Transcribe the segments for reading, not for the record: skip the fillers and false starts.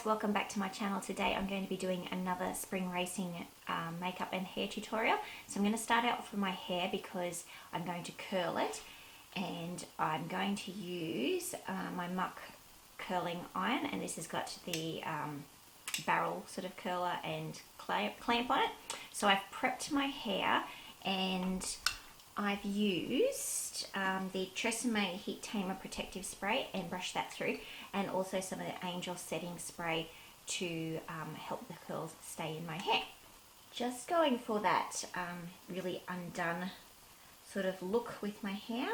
welcome back to my channel. Today I'm going to be doing another spring racing makeup and hair tutorial. So I'm going to start out with my hair because I'm going to curl it, and I'm going to use my Muck curling iron, and this has got the barrel sort of curler and clamp on it. So I've prepped my hair and I've used the Tresemme Heat Tamer Protective Spray and brushed that through, and also some of the Angel Setting Spray to help the curls stay in my hair. Just going for that really undone sort of look with my hair.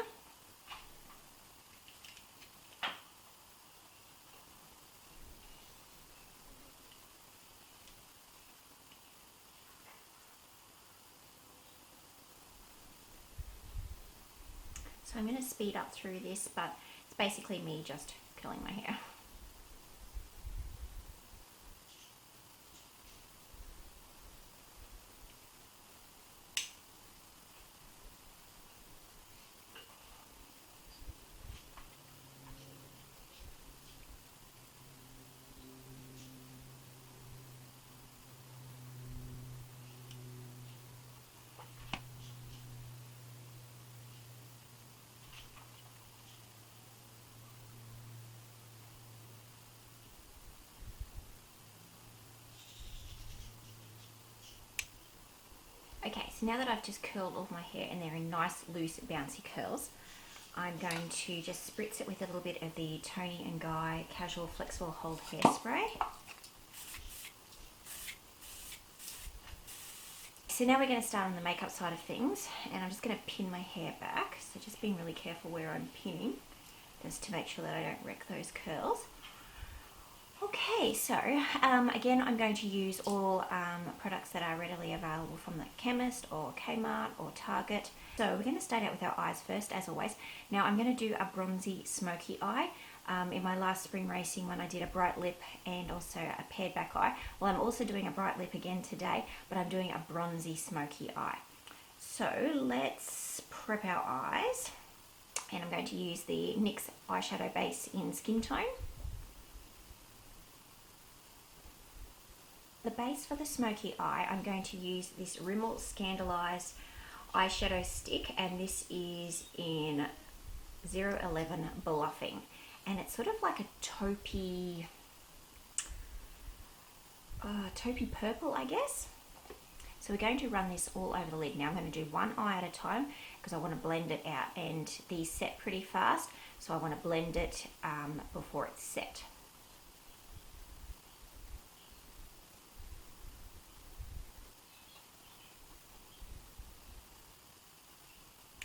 So I'm going to speed up through this, but it's basically me just curling my hair. Okay, so now that I've just curled all my hair and they're in nice, loose, bouncy curls, I'm going to just spritz it with a little bit of the Toni and Guy Casual Flexible Hold Hairspray. So now we're going to start on the makeup side of things, and I'm just going to pin my hair back, so just being really careful where I'm pinning, just to make sure that I don't wreck those curls. Okay, so again, I'm going to use all products that are readily available from the chemist or Kmart or Target. So we're going to start out with our eyes first, as always. Now I'm going to do a bronzy smoky eye. In my last spring racing one, I did a bright lip and also a pared back eye. Well, I'm also doing a bright lip again today, but I'm doing a bronzy smoky eye. So let's prep our eyes, and I'm going to use the NYX eyeshadow base in Skintone. The base for the smoky eye, I'm going to use this Rimmel Scandalise eyeshadow stick, and this is in 011 Bluffing, and it's sort of like a taupey purple, I guess. So we're going to run this all over the lid. Now I'm going to do one eye at a time because I want to blend it out, and these set pretty fast, so I want to blend it before it's set.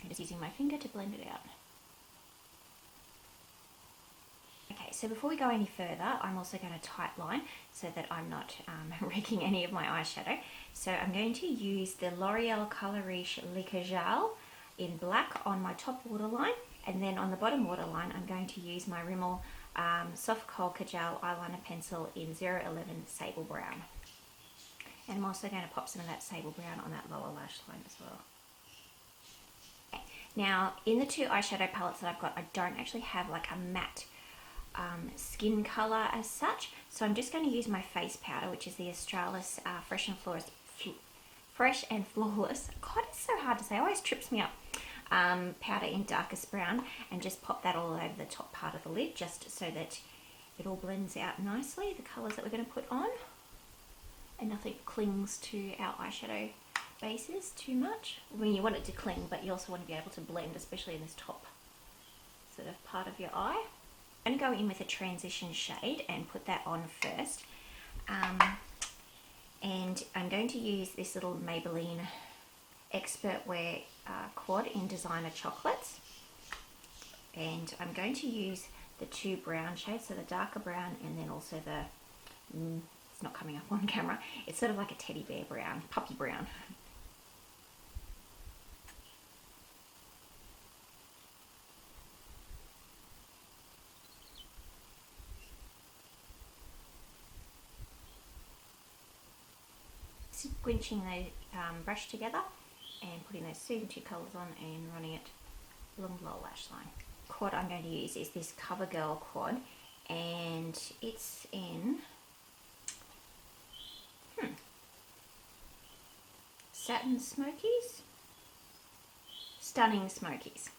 I'm just using my finger to blend it out. Okay, so before we go any further, I'm also going to tightline so that I'm not wrecking any of my eyeshadow. So I'm going to use the L'Oreal Color Riche Le Kajal in black on my top waterline, and then on the bottom waterline I'm going to use my Rimmel Soft Kohl Kajal eyeliner pencil in 011 Sable Brown. And I'm also going to pop some of that Sable Brown on that lower lash line as well. Now, in the two eyeshadow palettes that I've got, I don't actually have like a matte skin colour as such, so I'm just going to use my face powder, which is the Australis Fresh and Flawless. God, it's so hard to say, it always trips me up. Powder in darkest brown, and just pop that all over the top part of the lid, just so that it all blends out nicely, the colours that we're going to put on, and nothing clings to our eyeshadow bases too much. I mean, you want it to cling, but you also want to be able to blend, especially in this top sort of part of your eye. I'm going to go in with a transition shade and put that on first. And I'm going to use this little Maybelline Expert Wear quad in Designer Chocolates. And I'm going to use the two brown shades, so the darker brown and then also the, it's not coming up on camera, it's sort of like a teddy bear brown, puppy brown. Squinching the brush together and putting those same two colours on and running it along the lower lash line. Quad I'm going to use is this CoverGirl quad, and it's in Satin Smokies. Stunning Smokies.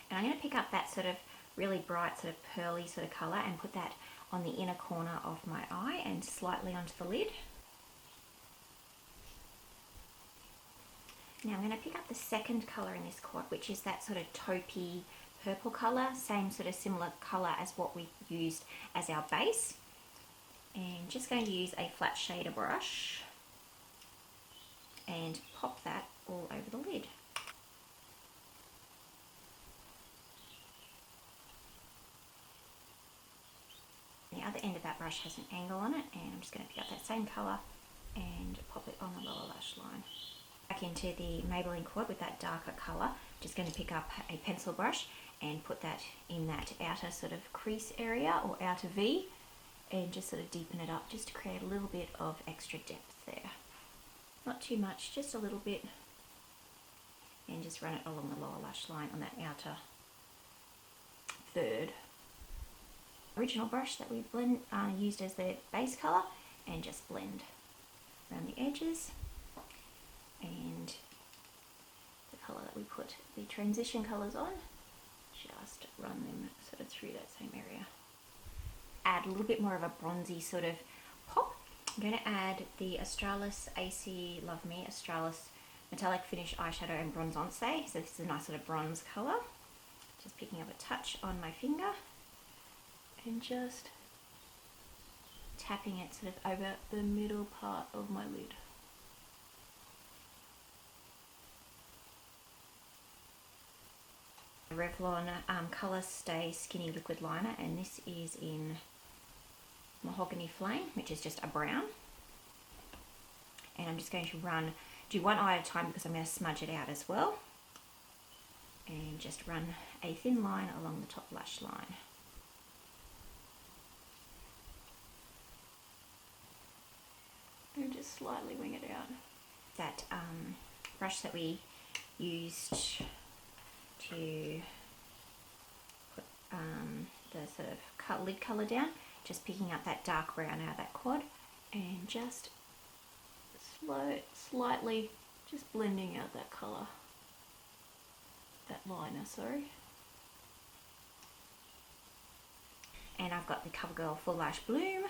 And I'm going to pick up that sort of really bright sort of pearly sort of colour and put that on the inner corner of my eye and slightly onto the lid. Now I'm going to pick up the second colour in this quad, which is that sort of taupey purple colour, same sort of similar colour as what we used as our base. And just going to use a flat shader brush and pop that all over the lid. The other end of that brush has an angle on it, and I'm just going to pick up that same colour and pop it on the lower lash line. Back into the Maybelline quad with that darker colour, just going to pick up a pencil brush and put that in that outer sort of crease area or outer V, and just sort of deepen it up just to create a little bit of extra depth there. Not too much, just a little bit, and just run it along the lower lash line on that outer third. Original brush that we used as the base colour, and just blend around the edges, and the colour that we put the transition colours on, just run them sort of through that same area. Add a little bit more of a bronzy sort of pop. I'm going to add the Australis AC Love Me Australis Metallic Finish Eyeshadow and Bronzance. So this is a nice sort of bronze colour. Just picking up a touch on my finger and just tapping it sort of over the middle part of my lid. Revlon Colour Stay Skinny Liquid Liner, and this is in Mahogany Flame, which is just a brown. And I'm just going to do one eye at a time because I'm going to smudge it out as well. And just run a thin line along the top lash line. And just slightly wing it out. That brush that we used to put the sort of lid colour down, just picking up that dark brown out of that quad and just slightly just blending out that colour, that liner, sorry. And I've got the CoverGirl Full Lash Bloom,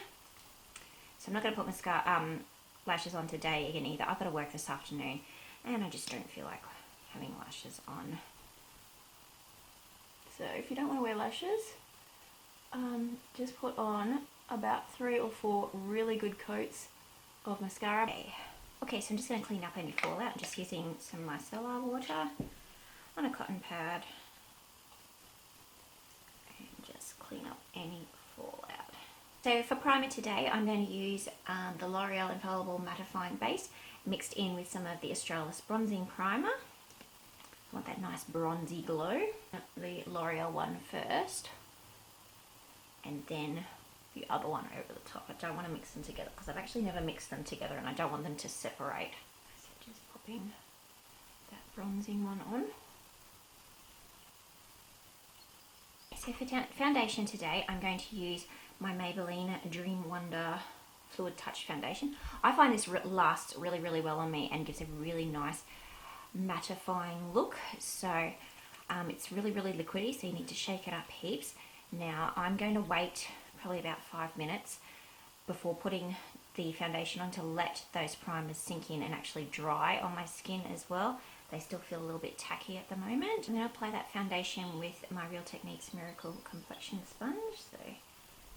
so I'm not going to put mascara lashes on today again either. I've got to work this afternoon and I just don't feel like having lashes on. So if you don't want to wear lashes, just put on about 3 or 4 really good coats of mascara. Okay, so I'm just going to clean up any fallout. I'm just using some micellar water on a cotton pad and just clean up any fallout. So for primer today, I'm going to use the L'Oreal Infallible Mattifying Base mixed in with some of the Australis Bronzing Primer. I want that nice bronzy glow. The L'Oreal one first, and then the other one over the top. I don't want to mix them together because I've actually never mixed them together and I don't want them to separate. So just popping that bronzing one on. So for foundation today, I'm going to use my Maybelline Dream Wonder Fluid Touch Foundation. I find this lasts really, really well on me and gives a really nice mattifying look. So it's really, really liquidy, so you need to shake it up heaps. Now I'm going to wait probably about 5 minutes before putting the foundation on to let those primers sink in and actually dry on my skin as well. They still feel a little bit tacky at the moment. I'm going to apply that foundation with my Real Techniques Miracle Complexion Sponge. So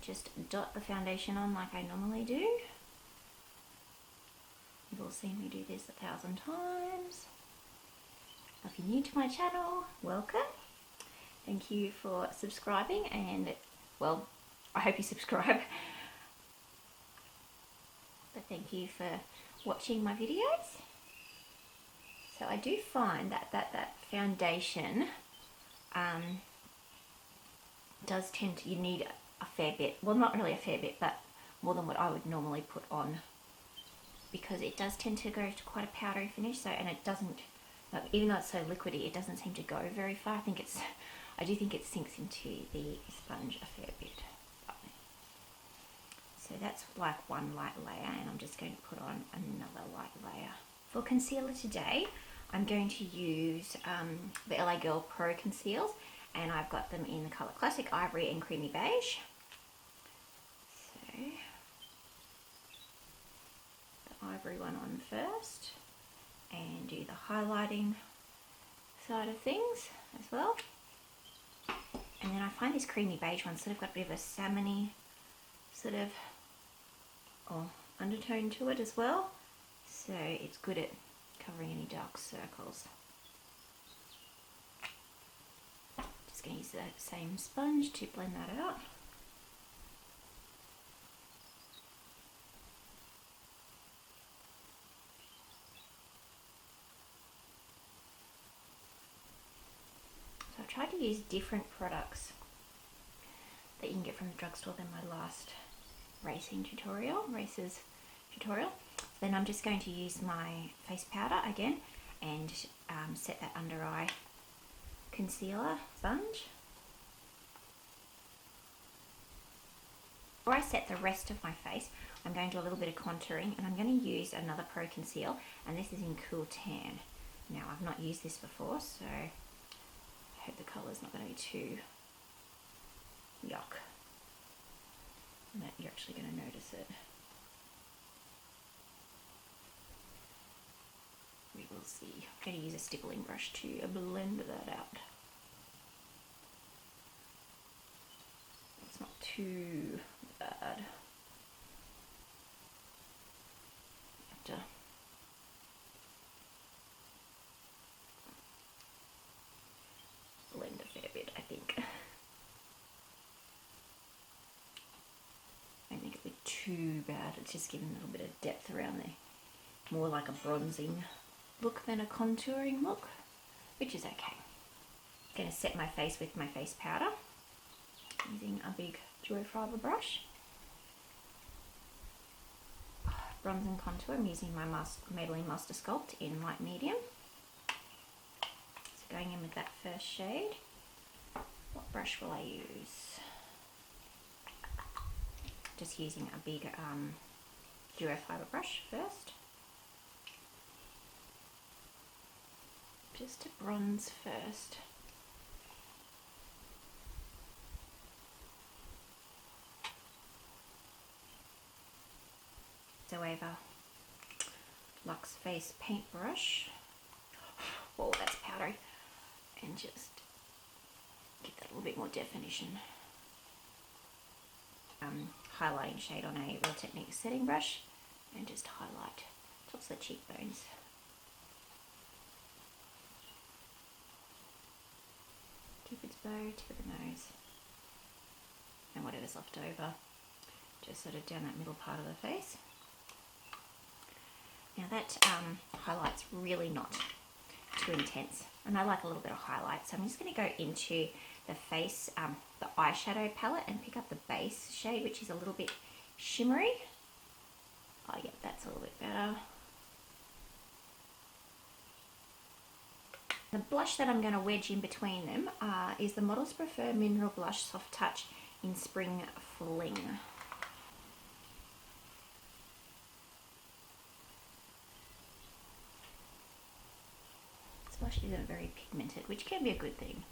just dot the foundation on like I normally do. You've all seen me do this 1,000 times. If you're new to my channel, welcome. Thank you for subscribing, and well, I hope you subscribe. But thank you for watching my videos. So I do find that foundation does tend to, you need a fair bit, well not really a fair bit, but more than what I would normally put on, because it does tend to go to quite a powdery finish. So, and it doesn't, even though it's so liquidy, it doesn't seem to go very far. I do think it sinks into the sponge a fair bit. So that's like one light layer, and I'm just going to put on another light layer. For concealer today, I'm going to use the LA Girl Pro Conceals, and I've got them in the colour Classic Ivory and Creamy Beige. So, the Ivory one on first, and do the highlighting side of things as well. And then I find this Creamy Beige one sort of got a bit of a salmony sort of undertone to it as well. So it's good at covering any dark circles. Just going to use the same sponge to blend that out. So I've tried to use different products that you can get from the drugstore than my last races tutorial. Then I'm just going to use my face powder again and set that under eye concealer sponge. Before I set the rest of my face, I'm going to do a little bit of contouring, and I'm going to use another Pro Conceal, and this is in Cool Tan. Now, I've not used this before, so I hope the colour's not going to be too yuck, and that you're actually going to notice it. We will see. I'm going to use a stippling brush to blend that out. It's not too bad. Have to blend a fair bit, I think. I don't think it'll be too bad. It's just giving a little bit of depth around there. More like a bronzing look than a contouring look, which is okay. I'm going to set my face with my face powder using a big Joy Fiber brush. Bronze and contour, I'm using my Maybelline Master Sculpt in light medium. So going in with that first shade. What brush will I use? Just using a big Joy Fiber brush first. Just to bronze first. Zoeva Luxe Face Paintbrush. Oh, that's powdery. And just give that a little bit more definition. Highlighting shade on a Real Technique setting brush, and just highlight tops of the cheekbones. Cupid's bow, tip of the nose, and whatever's left over, just sort of down that middle part of the face. Now that highlight's really not too intense, and I like a little bit of highlight, so I'm just going to go into the face, the eyeshadow palette, and pick up the base shade, which is a little bit shimmery. Oh yeah, that's a little bit better. The blush that I'm going to wedge in between them is the Models Prefer Mineral Blush Soft Touch in Spring Fling. This blush isn't very pigmented, which can be a good thing,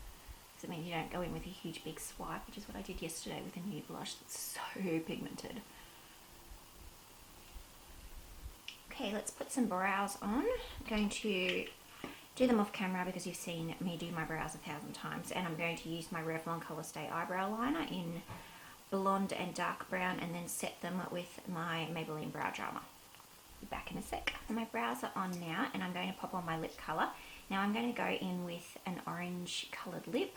because it means you don't go in with a huge big swipe, which is what I did yesterday with a new blush that's so pigmented. Okay, let's put some brows on. I'm going to do them off camera because you've seen me do my brows 1,000 times, and I'm going to use my Revlon Colour Stay Eyebrow Liner in blonde and dark brown, and then set them with my Maybelline Brow Drama. Be back in a sec. My brows are on now, and I'm going to pop on my lip colour. Now I'm going to go in with an orange coloured lip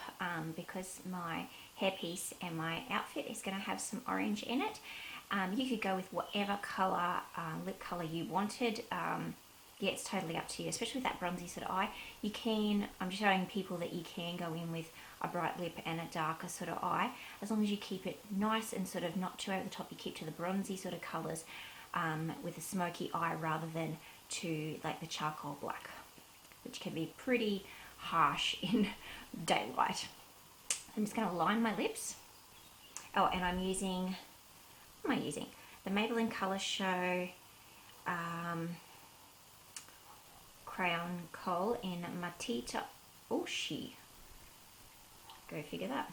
because my hairpiece and my outfit is going to have some orange in it. You could go with whatever colour, lip colour you wanted. Yeah, it's totally up to you, especially with that bronzy sort of eye. You can, I'm showing people that you can go in with a bright lip and a darker sort of eye, as long as you keep it nice and sort of not too over the top. You keep to the bronzy sort of colours with a smoky eye rather than to like the charcoal black, which can be pretty harsh in daylight. I'm just going to line my lips. Oh, and I'm using, what am I using? The Maybelline Colour Show Crayon Kohl in Matita Oshi. Go figure that.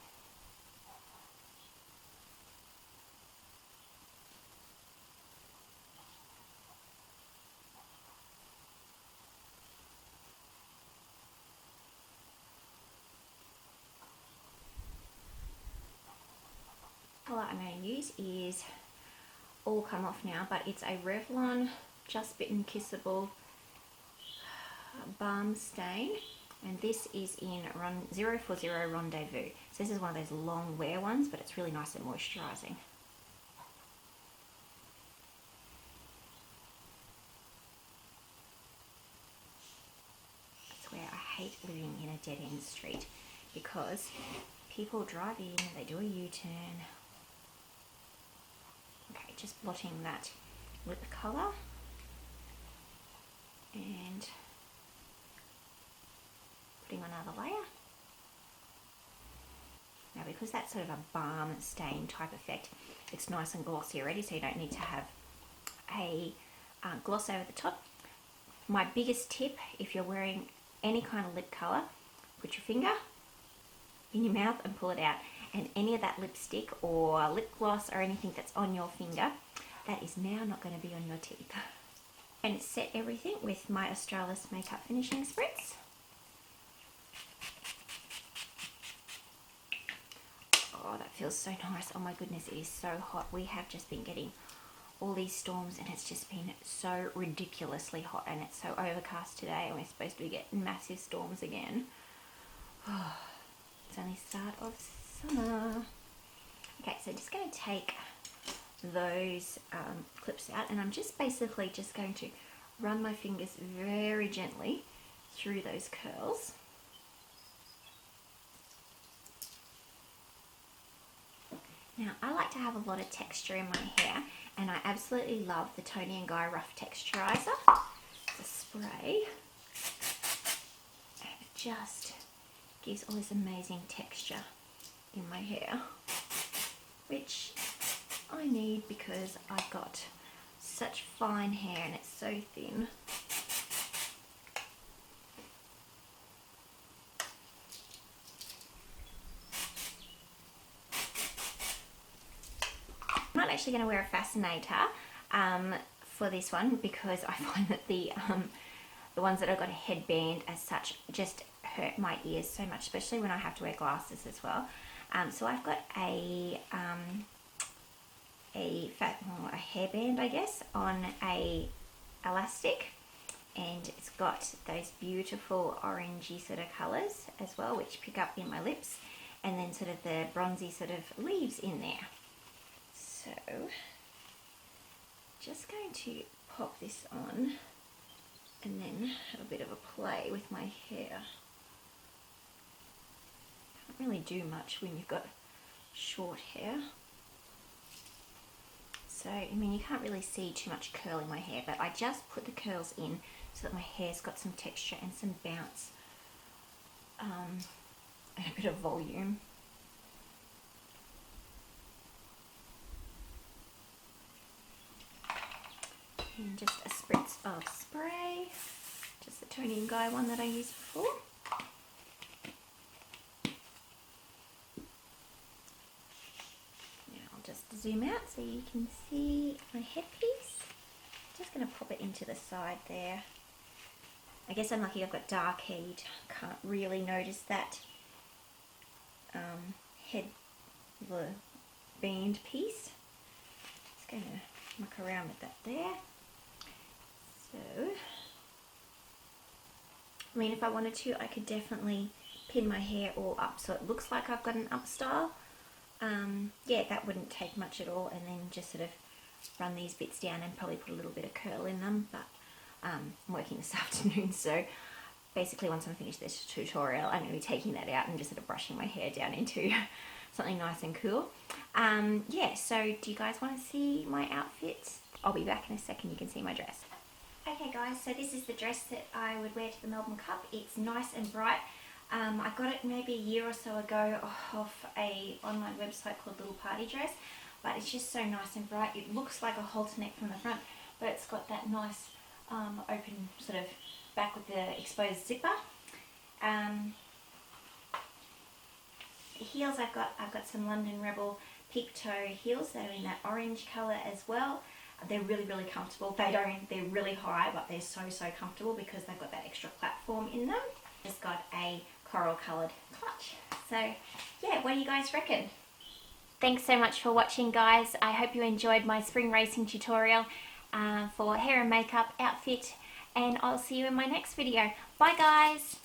Colour I'm going to use is all come off now, but it's a Revlon Just Bitten Kissable Balm Stain, and this is in 040 Rendezvous. So this is one of those long wear ones, but it's really nice and moisturising. I swear I hate living in a dead end street because people drive in, they do a U-turn. Okay, just blotting that lip colour and putting on another layer. Now because that's sort of a balm stain type effect, it's nice and glossy already, so you don't need to have a gloss over the top. My biggest tip, if you're wearing any kind of lip colour, put your finger in your mouth and pull it out, and any of that lipstick or lip gloss or anything that's on your finger, that is now not going to be on your teeth. And set everything with my Australis Makeup Finishing Spritz. Oh, that feels so nice. Oh my goodness, it is so hot. We have just been getting all these storms and it's just been so ridiculously hot, and it's so overcast today and we're supposed to be getting massive storms again. Oh, it's only start of summer. Okay, so just going to take those clips out, and I'm just basically just going to run my fingers very gently through those curls. Now, I like to have a lot of texture in my hair, and I absolutely love the Toni & Guy Rough Texturiser. It's a spray, and it just gives all this amazing texture in my hair, which I need because I've got such fine hair and it's so thin. I'm not actually going to wear a fascinator for this one because I find that the ones that have got a headband as such just hurt my ears so much, especially when I have to wear glasses as well. So I've got a hairband, I guess, on a elastic, and it's got those beautiful orangey sort of colours as well, which pick up in my lips, and then sort of the bronzy sort of leaves in there. So just going to pop this on and then have a bit of a play with my hair. Can't really do much when you've got short hair. So, I mean, you can't really see too much curl in my hair, but I just put the curls in so that my hair's got some texture and some bounce and a bit of volume. And just a spritz of spray, just the Toni & Guy one that I used before. Just zoom out so you can see my headpiece. Just going to pop it into the side there. I guess I'm lucky I've got dark hair, you can't really notice that the band piece. Just going to muck around with that there. So, I mean, if I wanted to, I could definitely pin my hair all up so it looks like I've got an up style. Yeah, that wouldn't take much at all, and then just sort of run these bits down and probably put a little bit of curl in them, but I'm working this afternoon, so basically once I'm finished this tutorial I'm going to be taking that out and just sort of brushing my hair down into something nice and cool. Yeah, so do you guys want to see my outfit? I'll be back in a second, you can see my dress. Okay guys, so this is the dress that I would wear to the Melbourne Cup. It's nice and bright. I got it maybe a year or so ago off a online website called Little Party Dress, but it's just so nice and bright. It looks like a halter neck from the front, but it's got that nice open sort of back with the exposed zipper. Heels, I've got some London Rebel peak toe heels that are in that orange colour as well. They're really, really comfortable. They're really high, but they're so comfortable because they've got that extra platform in them. Just got a coral coloured clutch. So yeah, what do you guys reckon? Thanks so much for watching, guys. I hope you enjoyed my spring racing tutorial for hair and makeup outfit, and I'll see you in my next video. Bye guys!